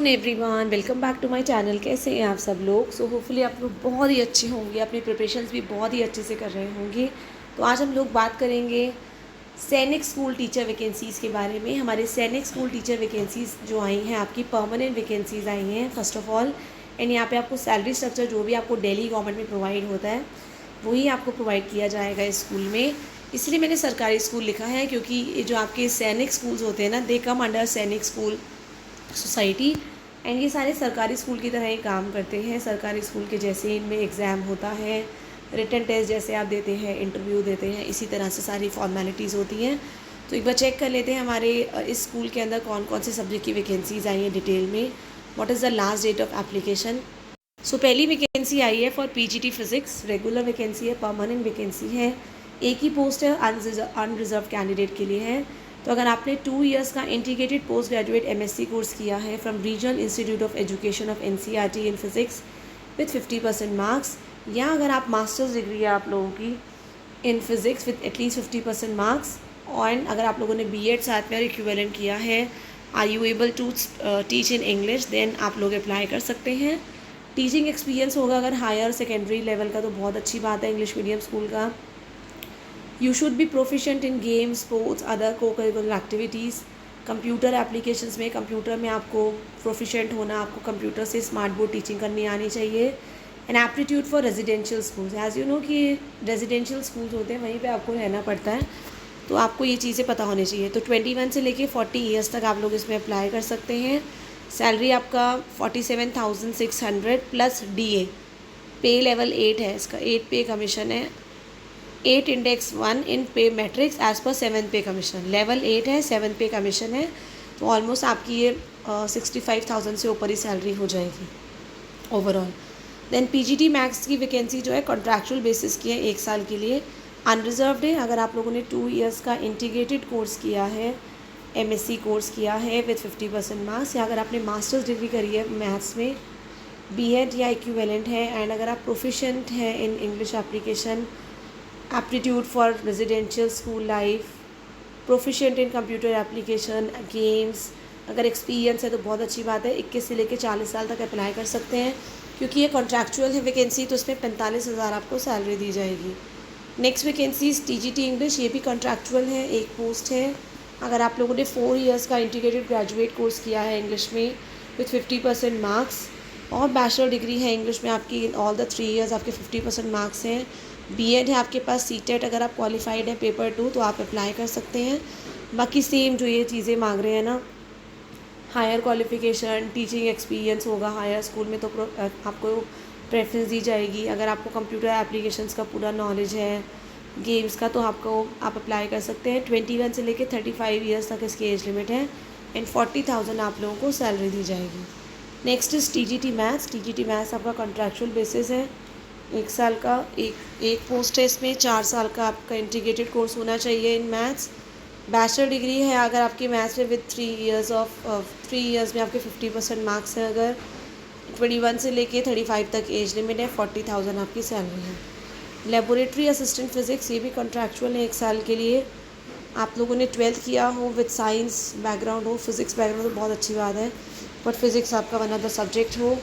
Afternoon everyone, welcome back to my channel. कैसे हैं आप सब लोग? सो होपफुली आप लोग बहुत ही अच्छे होंगे, अपनी प्रिपरेशंस भी बहुत ही अच्छे से कर रहे होंगे। तो आज हम लोग बात करेंगे सैनिक स्कूल टीचर वैकेंसीज़ के बारे में। हमारे सैनिक स्कूल टीचर वैकेंसीज़ जो आई हैं, आपकी परमानेंट वैकेंसीज़ आई हैं फर्स्ट ऑफ ऑल। एंड यहाँ पे आपको सैलरी स्ट्रक्चर जो भी आपको दिल्ली गवर्नमेंट में प्रोवाइड होता है वही आपको प्रोवाइड किया जाएगा इस स्कूल में। इसलिए मैंने सरकारी स्कूल लिखा है क्योंकि ये जो आपके सैनिक स्कूल्स होते हैं ना, दे कम अंडर सैनिक स्कूल सोसाइटी। एंड ये सारे सरकारी स्कूल की तरह ही काम करते हैं। सरकारी स्कूल के जैसे इनमें एग्ज़ाम होता है, रिटन टेस्ट जैसे आप देते हैं, इंटरव्यू देते हैं, इसी तरह से सारी फॉर्मेलिटीज़ होती हैं। तो एक बार चेक कर लेते हैं हमारे इस स्कूल के अंदर कौन कौन से सब्जेक्ट की वैकेंसीज़ आई हैं डिटेल में। What is the last date of application? So पहली वैकेंसी आई है for PGT physics, regular vacancy है, परमानेंट वैकेंसी है। एक ही पोस्ट है, अनरिजर्व कैंडिडेट के लिए है। तो अगर आपने 2 इयर्स का integrated post graduate MSc course किया है from regional institute of education of NCERT in physics with 50% marks, या अगर आप मास्टर्स डिग्री है आप लोगों की in physics with at least 50% marks, और अगर आप लोगों ने बीएड साथ में इक्विवेलेंट किया है, are you able to teach in English, then आप लोग अप्लाई कर सकते हैं। टीचिंग एक्सपीरियंस होगा अगर हायर सेकेंडरी लेवल का, तो बहुत अच्छी बात है इंग्लिश मीडियम स्कूल का। You should be proficient in games, sports, other को करिकुलर एक्टिविटीज़। कंप्यूटर एप्लीकेशंस में, कंप्यूटर में आपको प्रोफिशेंट होना, आपको कंप्यूटर से स्मार्ट बोर्ड टीचिंग करनी आनी चाहिए। And aptitude for residential schools, as you know कि रेजिडेंशियल स्कूल्स होते हैं वहीं पे आपको रहना पड़ता है, तो आपको ये चीज़ें पता होनी चाहिए। तो 21 से लेके 40 ईयर्स तक आप लोग इसमें अप्लाई कर सकते हैं। सैलरी आपका 47,600 प्लस डीए। पे लेवल 8 है इसका, 8 पे कमीशन है, 8 इंडेक्स 1 इन पे मैट्रिक्स एज पर 7 पे कमीशन। लेवल 8 है, 7 पे कमीशन है, तो ऑलमोस्ट आपकी ये 65,000 से ऊपर ही सैलरी हो जाएगी ओवरऑल। देन पीजीटी मैक्स की वैकेंसी जो है कॉन्ट्रैक्चुअल बेसिस की है, 1 साल के लिए, अनरिजर्व्ड है। अगर आप लोगों ने 2 इयर्स का इंटीग्रेटेड कोर्स किया है, एमएससी कोर्स किया है विथ 50% मार्क्स, या अगर आपने मास्टर्स डिग्री करी है मैथ्स में, बीएड या इक्विवेलेंट है, एंड अगर आप प्रोफिशेंट हैं in English application, aptitude for residential school life, proficient in computer application, games, अगर एक्सपीरियंस है तो बहुत अच्छी बात है। 21 से लेकर 40 साल तक अप्लाई कर सकते हैं। क्योंकि ये कॉन्ट्रैक्चुअल है वैकेंसी, तो इसमें 45,000 आपको सैलरी दी जाएगी। नेक्स्ट वैकेंसीज टीजीटी इंग्लिश, ये भी कॉन्ट्रैक्चुअल है, एक पोस्ट है। अगर आप लोगों ने 4 इयर्स का इंटीग्रेटेड ग्रेजुएट कोर्स किया है इंग्लिश में विथ 50% मार्क्स, और बैचलर डिग्री है इंग्लिश में आपकी इन ऑल द 3 इयर्स, आपके 50% मार्क्स हैं। बीएड है आपके पास, सीटेट अगर आप क्वालिफाइड हैं पेपर 2, तो आप अप्लाई कर सकते हैं। बाकी सेम जो ये चीज़ें मांग रहे हैं ना, हायर क्वालिफिकेशन, टीचिंग एक्सपीरियंस होगा हायर स्कूल में, तो आपको प्रेफरेंस दी जाएगी। अगर आपको कंप्यूटर एप्लीकेशंस का पूरा नॉलेज है, गेम्स का, तो आप अप्लाई कर सकते हैं। 21 से लेकर 35 ईयर्स तक इसकी एज लिमिट है, एंड 40,000 आप लोगों को सैलरी दी जाएगी। Next is TGT maths. TGT maths आपका कॉन्ट्रैक्चुअल बेसिस है, 1 साल का, एक पोस्ट है इसमें, 4 साल का आपका इंटीग्रेटेड कोर्स होना चाहिए इन मैथ्स। बैचलर डिग्री है अगर आपकी मैथ्स में विद 3 इयर्स में आपके 50% मार्क्स हैं। अगर 21 से लेके 35 तक एज लिमिट है, 40,000 आपकी सैलरी है। लेबोरेटरी असिस्टेंट फिज़िक्स, ये भी कॉन्ट्रैक्चुअल है 1 साल के लिए। आप लोगों ने 12th किया हो विद साइंस बैकग्राउंड हो, फिज़िक्स बैकग्राउंड, तो बहुत अच्छी बात है, बट फिज़िक्स आपका वन ऑफ द सब्जेक्ट हो।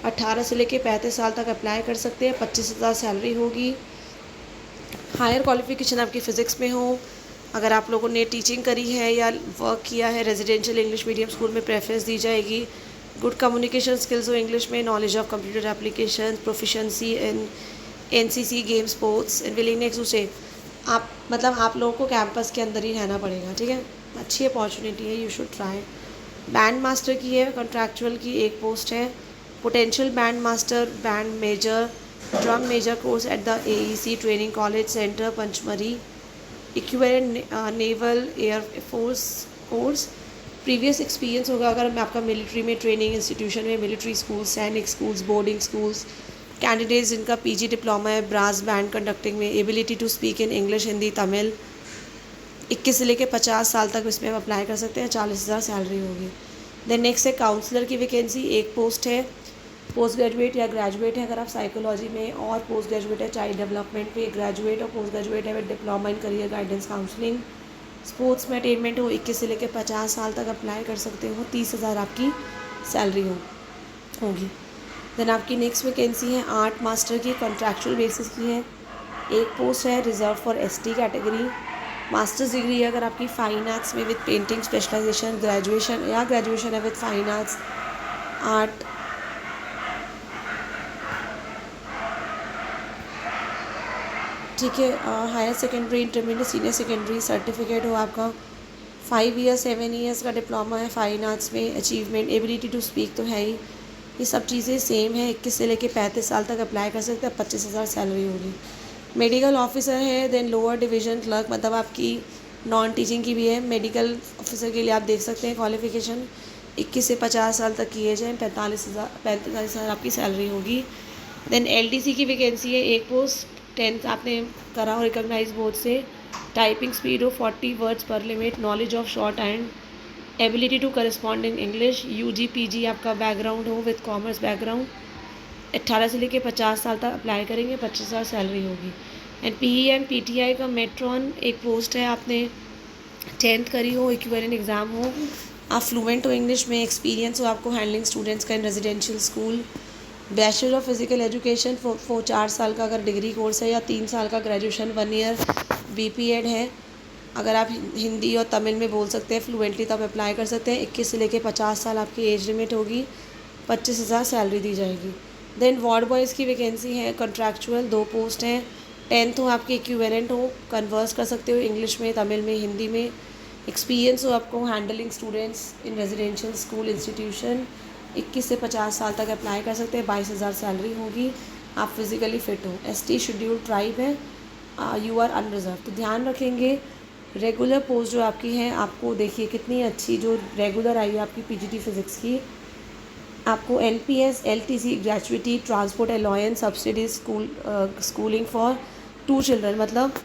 18 से लेके 35 साल तक अप्लाई कर सकते हैं, 25,000 सैलरी होगी। हायर क्वालिफिकेशन आपकी फ़िज़िक्स में हो, अगर आप लोगों ने टीचिंग करी है या वर्क किया है रेजिडेंशियल इंग्लिश मीडियम स्कूल में, प्रेफरेंस दी जाएगी। गुड कम्युनिकेशन स्किल्स हो इंग्लिश में, knowledge of computer application, proficiency in NCC, game, sports, and willingness to से आप लोगों को कैंपस के अंदर ही रहना पड़ेगा, ठीक है। अच्छी अपॉर्चुनिटी है, you should try. Band master की है कॉन्ट्रैक्चुअल की, एक पोस्ट है। Potential band master, band major, drum major course at the AEC training college centre Pachmarhi, equivalent naval air force course. Previous experience होगा अगर मैं आपका मिलिट्री में, ट्रेनिंग इंस्टीट्यूशन में, military schools, Sainik schools, boarding schools. Candidates जिनका PG diploma है brass band conducting में, ability to speak in English, Hindi, Tamil. 21 से लेकर 50 साल तक इसमें आप अप्लाई कर सकते हैं, 40,000 सैलरी होगी। देन नेक्स्ट है काउंसलर की वैकेंसी, एक पोस्ट है। पोस्ट ग्रेजुएट या ग्रेजुएट है अगर आप साइकोलॉजी में, और पोस्ट ग्रेजुएट है चाइल्ड डेवलपमेंट पे, ग्रेजुएट और पोस्ट ग्रेजुएट है with diploma in career guidance counselling. Sports में अटेनमेंट हो 21 से लेकर 50 साल तक अप्लाई कर सकते हो, 30,000 आपकी सैलरी होगी। देन आपकी नेक्स्ट वैकेंसी है आर्ट मास्टर की, कॉन्ट्रैक्चुअल बेसिस की है। एक पोस्ट है reserve for ST category. Masters degree है अगर आपकी फाइन आर्ट्स में विद पेंटिंग स्पेशलाइजेशन, ग्रेजुएशन है विद फाइन आर्ट्स, आर्ट। ठीक है, higher secondary, intermediate, senior secondary certificate हो आपका, 5 ईयर्स 7 ईयर्स का डिप्लोमा है फाइन आर्ट्स में, अचीवमेंट, एबिलिटी टू स्पीक तो है ही। ये सब चीज़ें सेम है। 21 से लेके 35 साल तक अप्लाई कर सकते हैं, 25,000 सैलरी होगी। मेडिकल ऑफिसर है, देन लोअर डिवीज़न क्लर्क, मतलब आपकी नॉन टीचिंग की भी है। मेडिकल ऑफिसर के लिए आप देख सकते हैं क्वालिफिकेशन 21 से 50 साल तक की एज है, 45,000 आपकी सैलरी होगी। देन एलडीसी की वैकेंसी है, एक पोस्ट, 10th आपने करा हो रिकॉग्नाइज बोर्ड से, टाइपिंग स्पीड हो 40 वर्ड्स पर limit, knowledge of short hand, ability to correspond in English, UG PG आपका बैकग्राउंड हो विद कॉमर्स बैकग्राउंड, 18 से लेके 50 साल तक अप्लाई करेंगे, 25,000 सैलरी होगी। एंड पीईएम पीटीआई का मेट्रॉन एक पोस्ट है, आपने 10th करी हो, इक्विवेलेंट एग्ज़ाम हो, आप फ्लुएंट हो इंग्लिश में, एक्सपीरियंस हो आपको हैंडलिंग स्टूडेंट्स का in residential school, bachelor of physical education 4 साल का अगर डिग्री कोर्स है, या 3 साल का ग्रेजुएशन 1 ईयर बीपीएड है। अगर आप हिंदी और तमिल में बोल सकते हैं फ्लुएंटली तो आप अप्लाई कर सकते हैं। 21 से लेके 50 साल आपकी एज लिमिट होगी, 25,000 सैलरी दी जाएगी। देन वार्ड बॉयज़ की वैकेंसी है कॉन्ट्रैक्चुअल, 2 पोस्ट हैं। 10th हो आपकी, इक्विवेलेंट हो, कन्वर्स कर सकते हो इंग्लिश में, तमिल में, हिंदी में, एक्सपीरियंस हो आपको handling students in residential school institution, 21 से 50 साल तक अप्लाई कर सकते हैं, 22,000 सैलरी होगी। आप फिज़िकली फ़िट हो, एसटी शेड्यूल्ड ट्राइब है, यू आर अनरिजर्व। तो ध्यान रखेंगे रेगुलर पोस्ट जो आपकी है, आपको देखिए कितनी अच्छी जो रेगुलर आई है आपकी पीजीटी फिज़िक्स की, आपको LPS, LTC, gratuity, transport allowance, subsidies, schooling for 2 children, मतलब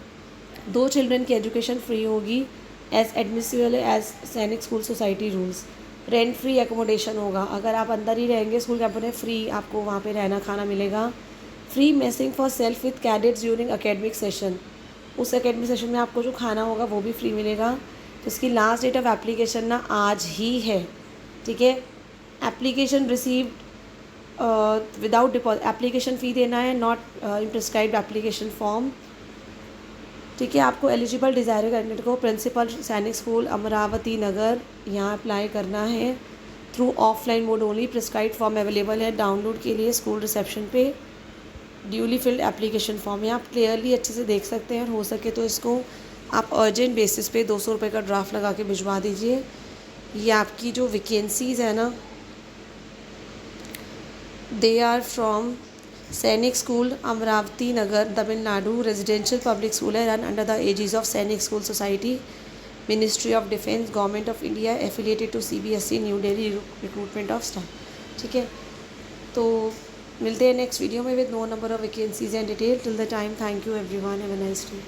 2 चिल्ड्रन की एजुकेशन फ्री होगी एज एडमिसिबल एज सैनिक school society rules. Rent free accommodation होगा, अगर आप अंदर ही रहेंगे स्कूल कैंपस में, फ्री आपको वहाँ पे रहना खाना मिलेगा। Free messing for self with cadets during academic session, उस एकेडमिक सेशन में आपको जो खाना होगा वो भी फ्री मिलेगा। तो इसकी लास्ट डेट ऑफ एप्लीकेशन ना आज ही है, ठीक है। Application received without deposit, application fee देना है, not in prescribed application form, ठीक है। आपको एलिजिबल डिज़ायर कैंडिडेट को प्रिंसिपल सैनिक स्कूल अमरावती नगर यहाँ अप्लाई करना है through offline mode only. Prescribed form available है डाउनलोड के लिए स्कूल रिसेप्शन पे। ड्यूली फिल्ड एप्लीकेशन फॉर्म है, आप क्लियरली अच्छे से देख सकते हैं, और हो सके तो इसको आप अर्जेंट बेसिस पे 200 रुपये का ड्राफ्ट लगा के भिजवा दीजिए। ये आपकी जो वैकेंसीज़ है ना, they are from Sainik school Amaravathi Nagar Tamil Nadu, residential public school है, run under the aegis of Sainik school society, ministry of defence, government of India, affiliated to CBSE, New Delhi, recruitment of staff, ठीक है। तो मिलते हैं नेक्स्ट वीडियो में with no number of vacancies and detail. Till the time, thank you everyone, have a nice day.